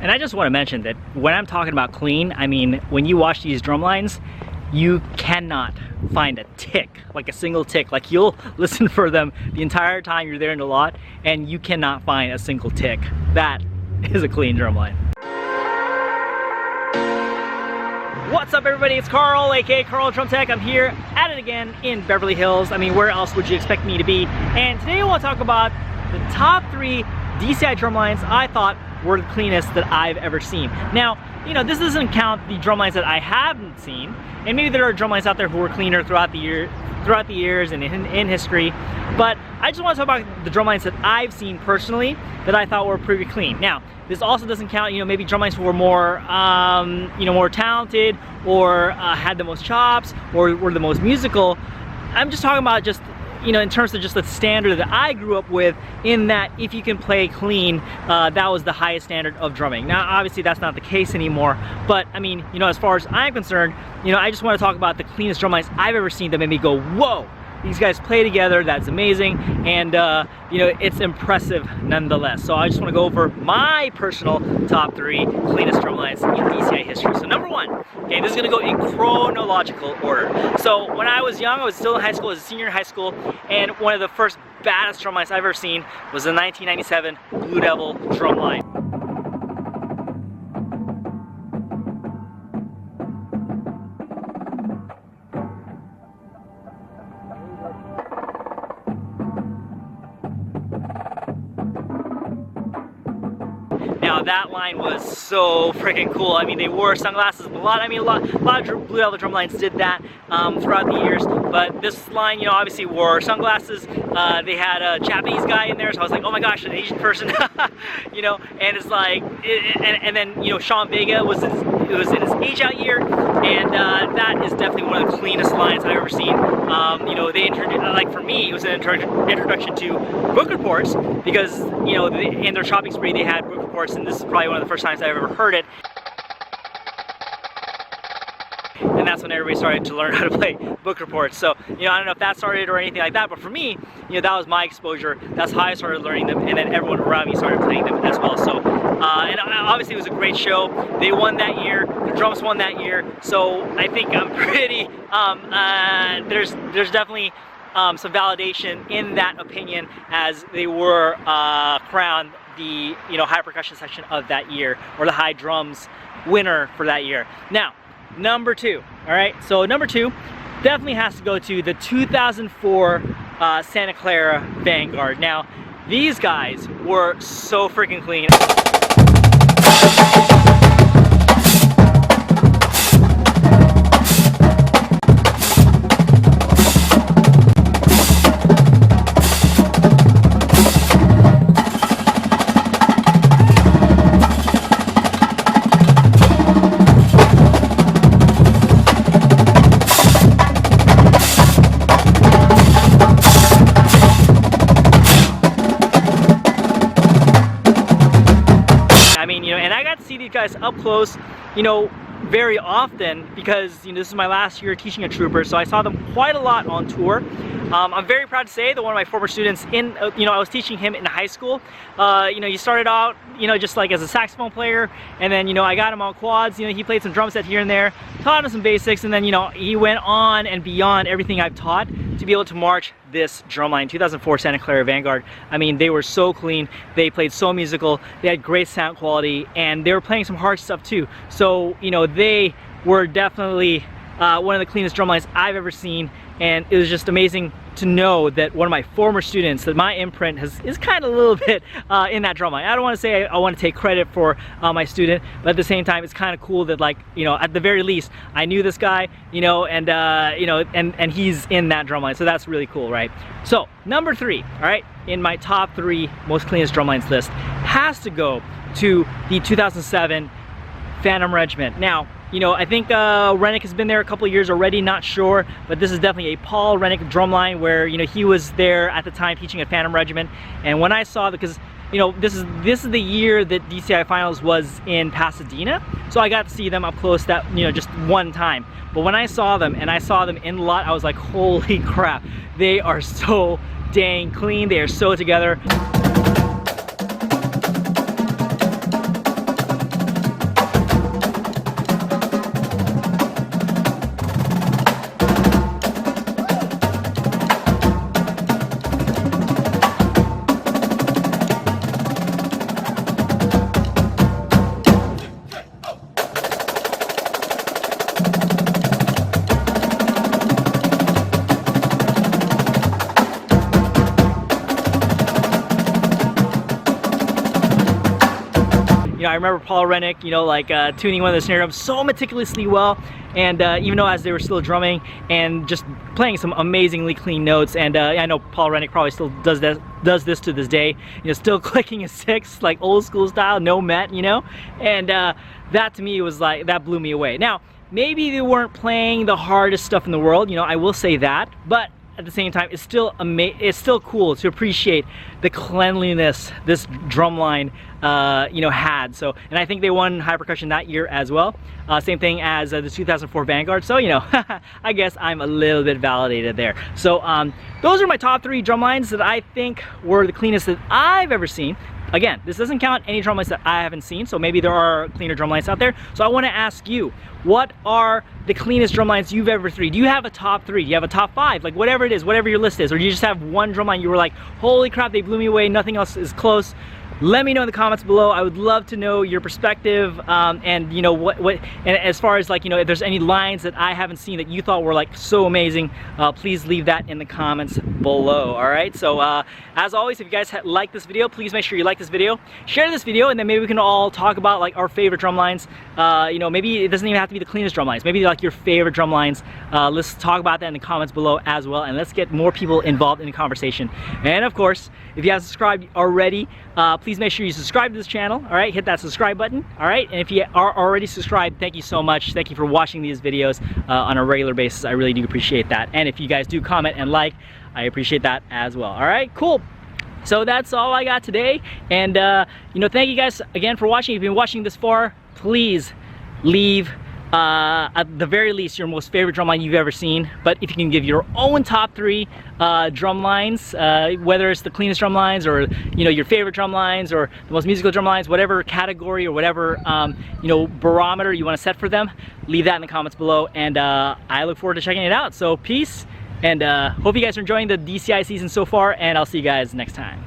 And I just want to mention that when I'm talking about clean, I mean, when you watch these drum lines, you cannot find a tick, like a single tick. Like, you'll listen for them the entire time you're there in the lot, and you cannot find a single tick. That is a clean drum line. What's up, everybody? It's Carl, aka Carl Drum Tech. I'm here at it again in Beverly Hills. I mean, where else would you expect me to be? And today I want to talk about the top 3 DCI drum lines I thought were the cleanest that I've ever seen. Now, you know, this doesn't count the drum lines that I haven't seen, and maybe there are drum lines out there who were cleaner throughout the years and in history, but I just want to talk about the drum lines that I've seen personally that I thought were pretty clean. Now, this also doesn't count, you know, maybe drum lines who were more, you know, more talented, or had the most chops, or were the most musical. I'm just talking about just, you know, in terms of just the standard that I grew up with, in that if you can play clean, that was the highest standard of drumming. Now, obviously that's not the case anymore, but I mean, you know, as far as I'm concerned, you know, I just want to talk about the cleanest drum lines I've ever seen that made me go, whoa, these guys play together, that's amazing, and you know, it's impressive nonetheless. So I just want to go over my personal top 3 cleanest drum lines in DCI history. So number 1, okay, this is going to go in chronological order. So when I was young, I was still in high school, I was a senior in high school, and one of the first baddest drum lines I've ever seen was the 1997 Blue Devil drum line. Now that line was so freaking cool. I mean, they wore sunglasses a lot. I mean, a lot of Blue Devil drum lines did that throughout the years. But this line, you know, obviously wore sunglasses. They had a Japanese guy in there, so I was like, oh my gosh, an Asian person, you know. And it's like, and then, you know, Sean Vega was in his age out year, and that is definitely one of the cleanest lines I've ever seen. You know, they introduced, like for me, it was an introduction to book reports, because, you know, in their shopping spree they had book reports, and this is probably one of the first times I've ever heard it. And that's when everybody started to learn how to play book reports. So, you know, I don't know if that started or anything like that, but for me, you know, that was my exposure. That's how I started learning them, and then everyone around me started playing them as well. So, and obviously it was a great show. They won that year. The drums won that year. So I think I'm pretty, there's definitely some validation in that opinion, as they were crowned the, you know, high percussion section of that year, or the high drums winner for that year. Now, number 2, all right, so number 2 definitely has to go to the 2004 Santa Clara Vanguard. Now, these guys were so freaking clean. Guys up close, you know, very often, because, you know, this is my last year teaching a trooper, so I saw them quite a lot on tour. I'm very proud to say that one of my former students in, you know, I was teaching him in high school. You know, he started out, you know, just like as a saxophone player, and then, you know, I got him on quads. You know, he played some drum set here and there, taught him some basics, and then, you know, he went on and beyond everything I've taught to be able to march this drumline, 2004 Santa Clara Vanguard. I mean, they were so clean, they played so musical, they had great sound quality, and they were playing some hard stuff too. So, you know, they were definitely one of the cleanest drum lines I've ever seen, and it was just amazing to know that one of my former students, that my imprint is kind of a little bit in that drum line. I don't want to say I want to take credit for my student, but at the same time, it's kind of cool that, like, you know, at the very least, I knew this guy, you know, and you know, and he's in that drum line, so that's really cool, right? So number 3, all right, in my top 3 most cleanest drum lines list has to go to the 2007 Phantom Regiment. Now, you know, I think Rennick has been there a couple of years already, not sure, but this is definitely a Paul Rennick drumline, where, you know, he was there at the time teaching at Phantom Regiment. And when I saw, because, you know, this is the year that DCI Finals was in Pasadena, so I got to see them up close, that, you know, just one time. But when I saw them, and I saw them in the lot, I was like, holy crap, they are so dang clean, they are so together. I remember Paul Rennick, like tuning one of the snare drums so meticulously well, and even though as they were still drumming and just playing some amazingly clean notes. And I know Paul Rennick probably still does this to this day, still clicking a 6 like old school style, no met, and that to me was like, that blew me away. Now maybe they weren't playing the hardest stuff in the world, I will say that, but at the same time, it's still cool to appreciate the cleanliness this drumline had. So, and I think they won high percussion that year as well. Same thing as the 2004 Vanguard. So, I guess I'm a little bit validated there. So, those are my top 3 drumlines that I think were the cleanest that I've ever seen. Again, this doesn't count any drumlines that I haven't seen, so maybe there are cleaner drumlines out there. So I want to ask you, what are the cleanest drumlines you've ever seen? Do you have a top 3? Do you have a top 5? Like whatever it is, whatever your list is, or do you just have one drumline you were like, holy crap, they blew me away, nothing else is close? Let me know in the comments below. I would love to know your perspective, and and as far as like if there's any lines that I haven't seen that you thought were like so amazing, please leave that in the comments below. All right, so as always, if you guys like this video, please make sure you like this video, share this video, and then maybe we can all talk about like our favorite drum lines. Maybe it doesn't even have to be the cleanest drum lines, maybe like your favorite drum lines. Let's talk about that in the comments below as well, and let's get more people involved in the conversation. And of course, if you haven't subscribed already, please make sure you subscribe to this channel. All right, hit that subscribe button. All right, and if you are already subscribed, thank you so much. Thank you for watching these videos on a regular basis. I really do appreciate that. And if you guys do comment and like, I appreciate that as well. All right, cool. So that's all I got today. And thank you guys again for watching. If you've been watching this far, please leave at the very least your most favorite drumline you've ever seen. But if you can give your own top 3 drum lines, whether it's the cleanest drum lines or your favorite drum lines or the most musical drum lines, whatever category or whatever barometer you want to set for them, leave that in the comments below, and I look forward to checking it out. So peace, and hope you guys are enjoying the DCI season so far, and I'll see you guys next time.